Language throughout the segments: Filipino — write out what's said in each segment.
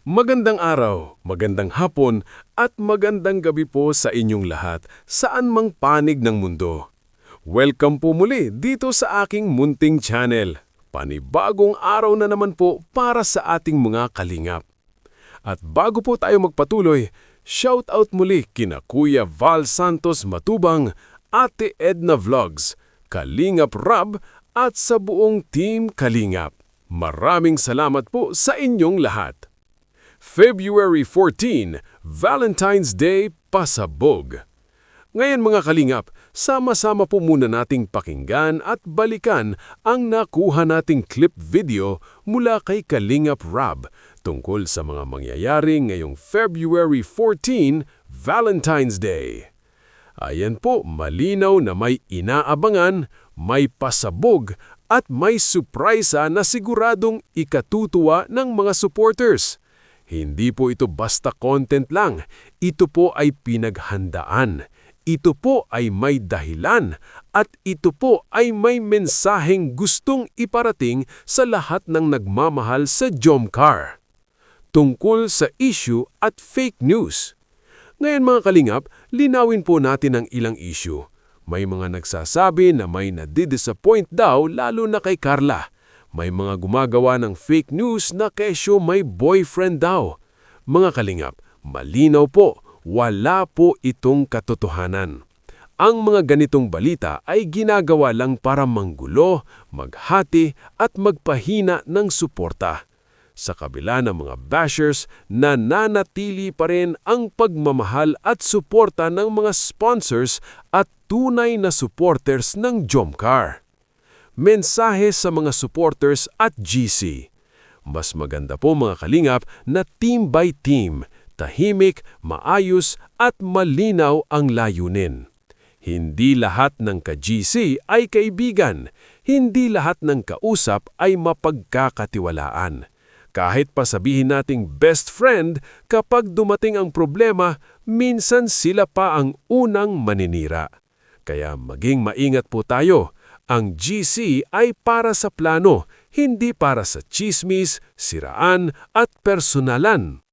Magandang araw, magandang hapon, at magandang gabi po sa inyong lahat, saan mang panig ng mundo. Welcome po muli dito sa aking munting channel. Panibagong araw na naman po para sa ating mga kalingap. At bago po tayo magpatuloy, shout out muli kina Kuya Val Santos Matubang, Ate Edna Vlogs, Kalingap Rab, at sa buong Team Kalingap. Maraming salamat po sa inyong lahat. February 14, Valentine's Day, pasabog. Ngayon mga kalingap, sama-sama po muna nating pakinggan at balikan ang nakuha nating clip video mula kay Kalingap Rab tungkol sa mga mangyayari ngayong February 14, Valentine's Day. Ayan po, malinaw na may inaabangan, may pasabog at may surpresa na siguradong ikatutuwa ng mga supporters. Hindi po ito basta content lang, ito po ay pinaghandaan, ito po ay may dahilan, at ito po ay may mensaheng gustong iparating sa lahat ng nagmamahal sa Jomcar. Tungkol sa issue at fake news. Ngayon mga kalingap, linawin po natin ang ilang issue. May mga nagsasabi na may nadidisappoint daw lalo na kay Carla. May mga gumagawa ng fake news na kesyo may boyfriend daw. Mga kalingap, malinaw po, wala po itong katotohanan. Ang mga ganitong balita ay ginagawa lang para manggulo, maghati at magpahina ng suporta. Sa kabila ng mga bashers, nananatili pa rin ang pagmamahal at suporta ng mga sponsors at tunay na supporters ng Jomcar. Mensahe sa mga supporters at GC. Mas maganda po mga kalingap na team by team, tahimik, maayos at malinaw ang layunin. Hindi lahat ng ka-GC ay kaibigan, hindi lahat ng kausap ay mapagkakatiwalaan. Kahit pa sabihin nating best friend, kapag dumating ang problema, minsan sila pa ang unang maninira. Kaya maging maingat po tayo. Ang GC ay para sa plano, hindi para sa chismis, siraan at personalan.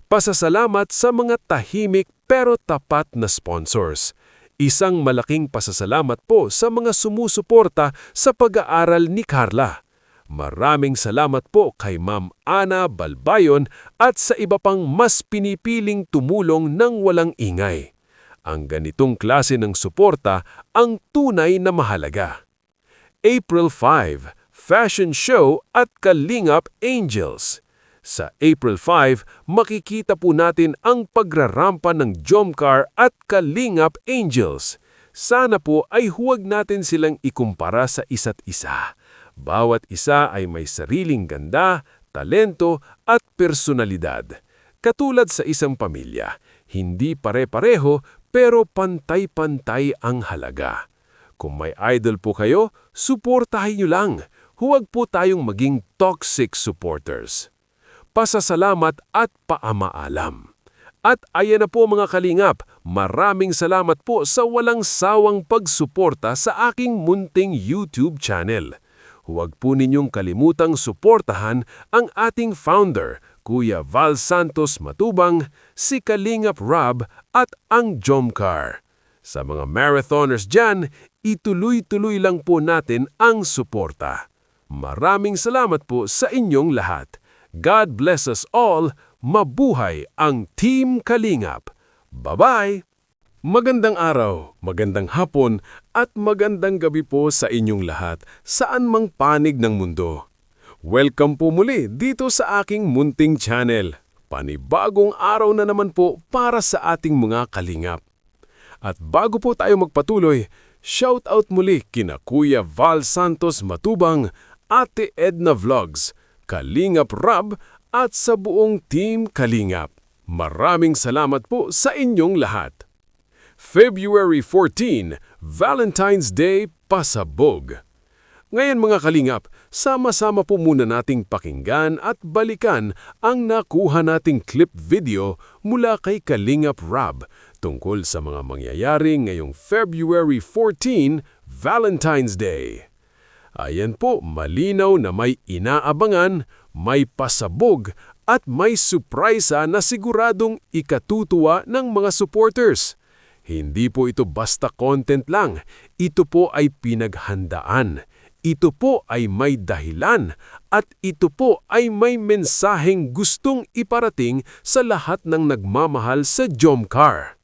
Pasasalamat sa mga tahimik pero tapat na sponsors. Isang malaking pasasalamat po sa mga sumusuporta sa pag-aaral ni Carla. Maraming salamat po kay Ma'am Ana Balbayon at sa iba pang mas pinipiling tumulong ng walang ingay. Ang ganitong klase ng suporta ang tunay na mahalaga. April 5, Fashion Show at Kalingap Angels. Sa April 5, makikita po natin ang pagrarampa ng Jomcar at Kalingap Angels. Sana po ay huwag natin silang ikumpara sa isa't isa. Bawat isa ay may sariling ganda, talento at personalidad. Katulad sa isang pamilya, hindi pare-pareho pero pantay-pantay ang halaga. Kung may idol po kayo, suportahin niyo lang. Huwag po tayong maging toxic supporters. Pasasalamat at paamaalam. At ayan na po mga kalingap, maraming salamat po sa walang sawang pagsuporta sa aking munting YouTube channel. Huwag po ninyong kalimutang suportahan ang ating founder, Kuya Val Santos Matubang, si Kalingap Rab at ang Jomcar. Sa mga marathoners dyan, ituloy-tuloy lang po natin ang suporta. Maraming salamat po sa inyong lahat. God bless us all. Mabuhay ang Team Kalingap. Bye-bye! Magandang araw, magandang hapon, at magandang gabi po sa inyong lahat, saan mang panig ng mundo. Welcome po muli dito sa aking munting channel. Panibagong araw na naman po para sa ating mga kalingap. At bago po tayo magpatuloy, shout out muli kina Kuya Val Santos Matubang, Ate Edna Vlogs, Kalingap Rab at sa buong Team Kalingap. Maraming salamat po sa inyong lahat. February 14, Valentine's Day, pasabog. Ngayon mga kalingap, sama-sama po muna nating pakinggan at balikan ang nakuha nating clip video mula kay Kalingap Rab tungkol sa mga mangyayari ngayong February 14, Valentine's Day. Ayan po, malinaw na may inaabangan, may pasabog at may surpresa na siguradong ikatutuwa ng mga supporters. Hindi po ito basta content lang, ito po ay pinaghandaan. Ito po ay may dahilan at ito po ay may mensaheng gustong iparating sa lahat ng nagmamahal sa Jomcar.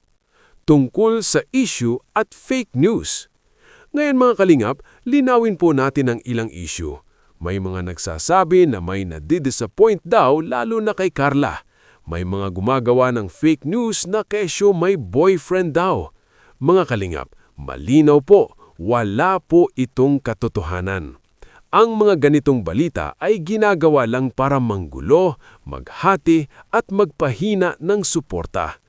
Tungkol sa issue at fake news. Ngayon mga kalingap, linawin po natin ang ilang issue. May mga nagsasabi na may nadidisappoint daw lalo na kay Carla. May mga gumagawa ng fake news na kesyo may boyfriend daw. Mga kalingap, malinaw po, wala po itong katotohanan. Ang mga ganitong balita ay ginagawa lang para manggulo, maghati at magpahina ng suporta.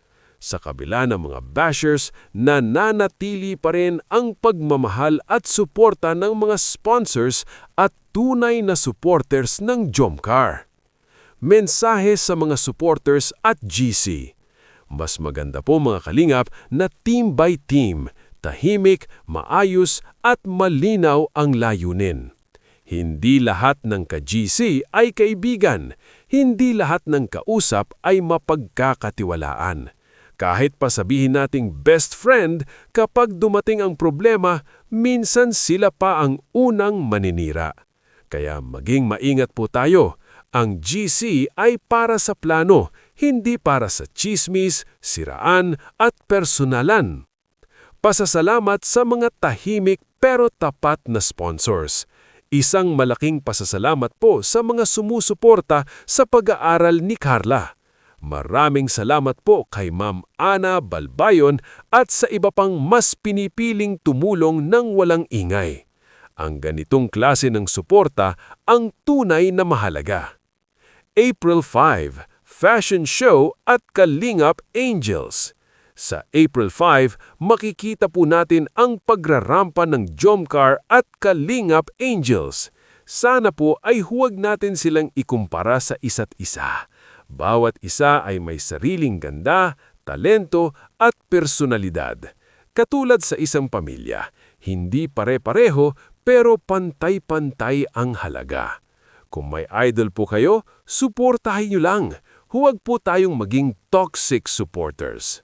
Sa kabila ng mga bashers, nananatili pa rin ang pagmamahal at suporta ng mga sponsors at tunay na supporters ng Jomcar. Mensahe sa mga supporters at GC. Mas maganda po mga kalingap na team by team, tahimik, maayos at malinaw ang layunin. Hindi lahat ng ka-GC ay kaibigan. Hindi lahat ng kausap ay mapagkakatiwalaan. Kahit pa sabihin nating best friend, kapag dumating ang problema, minsan sila pa ang unang maninira. Kaya maging maingat po tayo. Ang GC ay para sa plano, hindi para sa chismis, siraan at personalan. Pasasalamat sa mga tahimik pero tapat na sponsors. Isang malaking pasasalamat po sa mga sumusuporta sa pag-aaral ni Carla. Maraming salamat po kay Ma'am Ana Balbayon at sa iba pang mas pinipiling tumulong ng walang ingay. Ang ganitong klase ng suporta ang tunay na mahalaga. April 5, Fashion Show at Kalingap Angels. Sa April 5, makikita po natin ang pagrarampa ng Jomcar at Kalingap Angels. Sana po ay huwag natin silang ikumpara sa isa't isa. Bawat isa ay may sariling ganda, talento at personalidad. Katulad sa isang pamilya, hindi pare-pareho pero pantay-pantay ang halaga. Kung may idol po kayo, suportahin niyo lang. Huwag po tayong maging toxic supporters.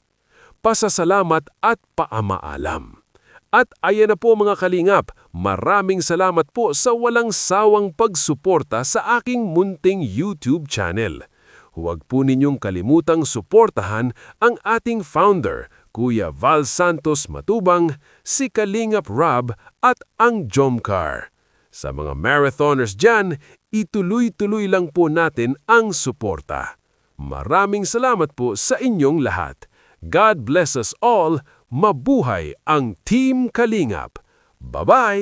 Pasasalamat at paamaalam. At ayan na po mga kalingap, maraming salamat po sa walang sawang pagsuporta sa aking munting YouTube channel. Huwag po ninyong kalimutang suportahan ang ating founder, Kuya Val Santos Matubang, si Kalingap Rob at ang Jomcar. Sa mga marathoners dyan, ituloy-tuloy lang po natin ang suporta. Maraming salamat po sa inyong lahat. God bless us all. Mabuhay ang Team Kalingap. Bye-bye!